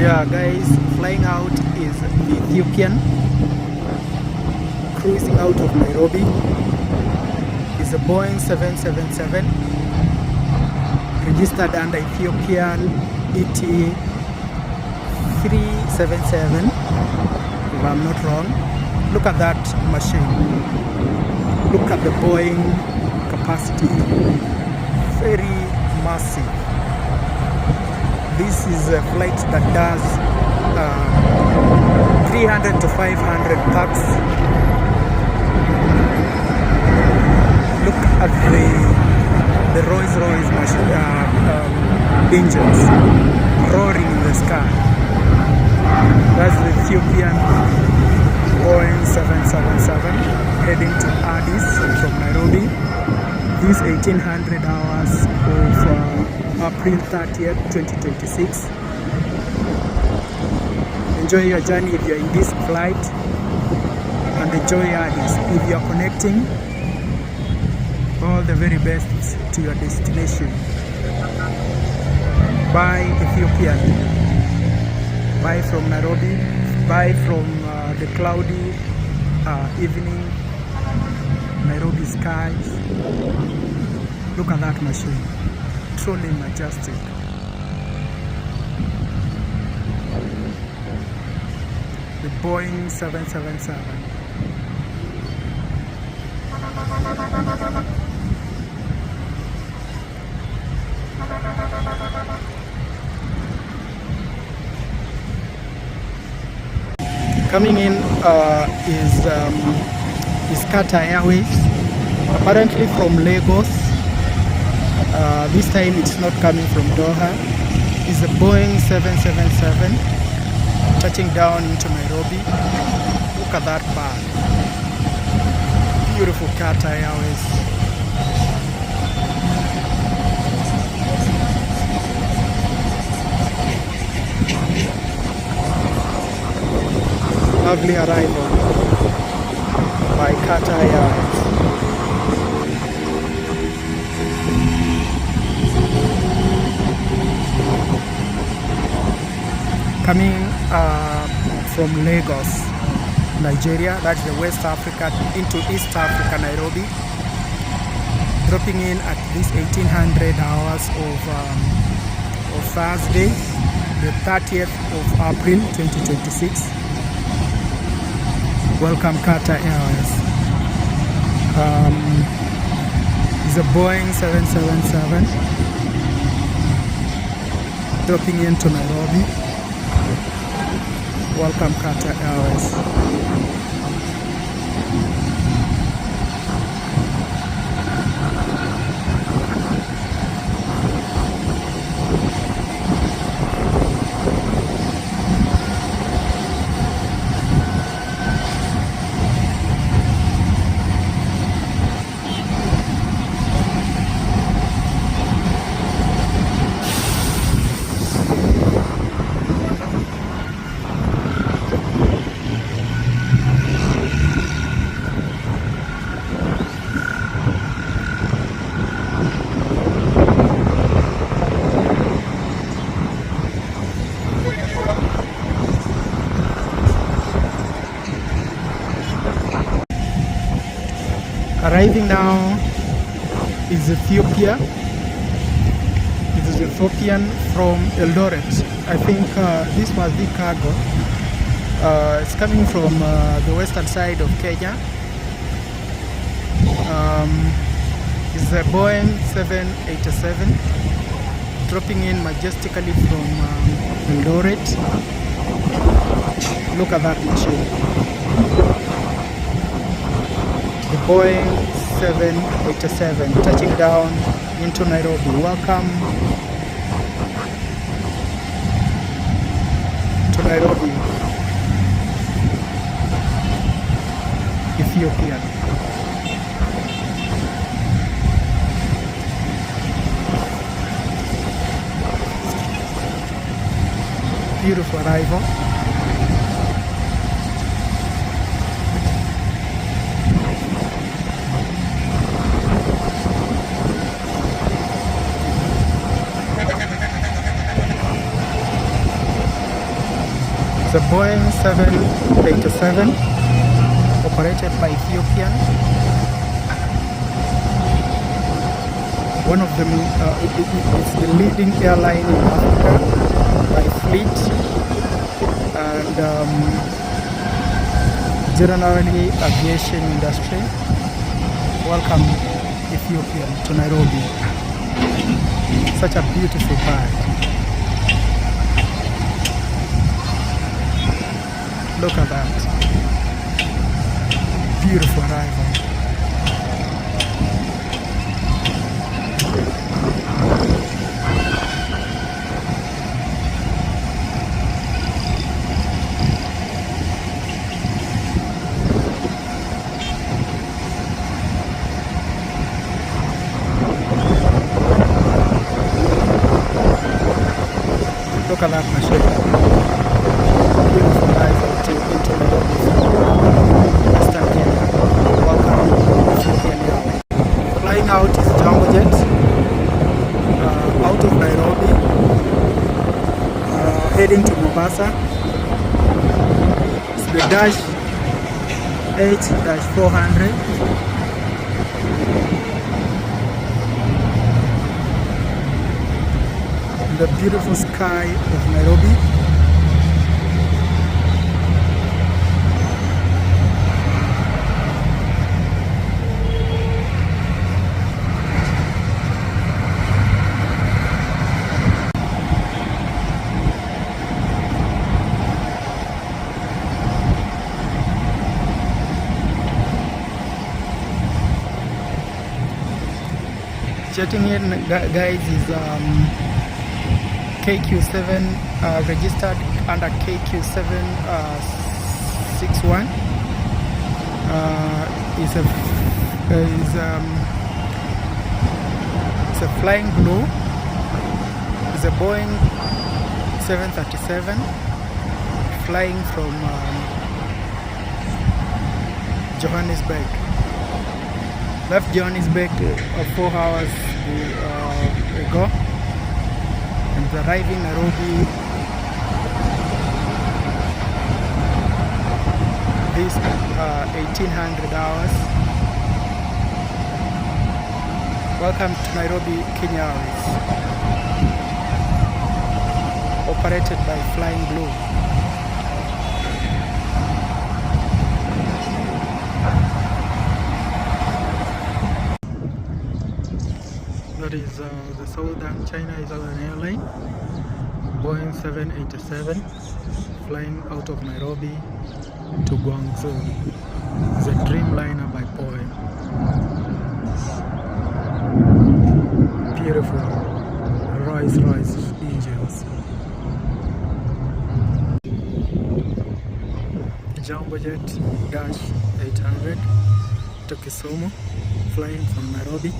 Yeah, guys, flying out is the Ethiopian, cruising out of Nairobi. Is a Boeing 777, registered under Ethiopian ETA 377, if I'm not wrong. Look at that machine. Look at the Boeing capacity. Very massive. This is a flight that does 300 to 500 packs. Look at the Rolls-Royce machine, engines roaring in the sky. That's the Ethiopian Boeing 777 heading to Addis from Nairobi. These 1800 hours of April 30th, 2026. Enjoy your journey if you're in this flight, and enjoy Addis. If you're connecting, all the very best to your destination. Bye Ethiopian. Bye from Nairobi. Bye from the cloudy evening Nairobi skies. Look at that machine. Truly majestic. The Boeing 777. Coming in is Qatar Airways, apparently from Lagos. This time it's not coming from Doha. It's a Boeing 777 touching down into Nairobi. Look at that bar. Beautiful Qatar Airways. Lovely arrival by Qatar Airways. Coming from Lagos, Nigeria, that's the West Africa, into East Africa, Nairobi. Dropping in at this 1800 hours of Thursday, the 30th of April 2026. Welcome Qatar Airways. It's a Boeing 777 dropping into Nairobi. Welcome Qatar Airways. Arriving now is Ethiopia. It is Ethiopian from Eldoret. I think this must be cargo. It's coming from the western side of Kenya. It's a Boeing 787 dropping in majestically from Eldoret. Look at that machine. The Boeing 787 touching down into Nairobi. Welcome to Nairobi, Ethiopia. Beautiful arrival. It's a Boeing 787 operated by Ethiopian. One of the it's the leading airline in Africa by fleet and generally aviation industry. Welcome Ethiopian to Nairobi. Such a beautiful bird. Look at that. Beautiful arrival. Look at that machine. Beautiful arrival into Nairobi. Western Kenya. Welcome Ethiopian Airlines. Flying out is Jumbo Jet out of Nairobi, heading to Mombasa. It's the Dash 8-400. The beautiful sky of Nairobi. Jetting in, guys, is KQ7 registered under KQ761. It's a flying blue. It's a Boeing 737 flying from Johannesburg. Left Johannesburg 4 hours ago. And arriving Nairobi this 1800 hours. Welcome to Nairobi, Kenya Airways, operated by Flying Blue. That is the Southern China Southern Airline, Boeing 787, flying out of Nairobi to Guangzhou. It's a Dreamliner by Boeing. Beautiful Rolls-Royce engines. Jumbo Jet Dash 800 to Kisumu, flying from Nairobi.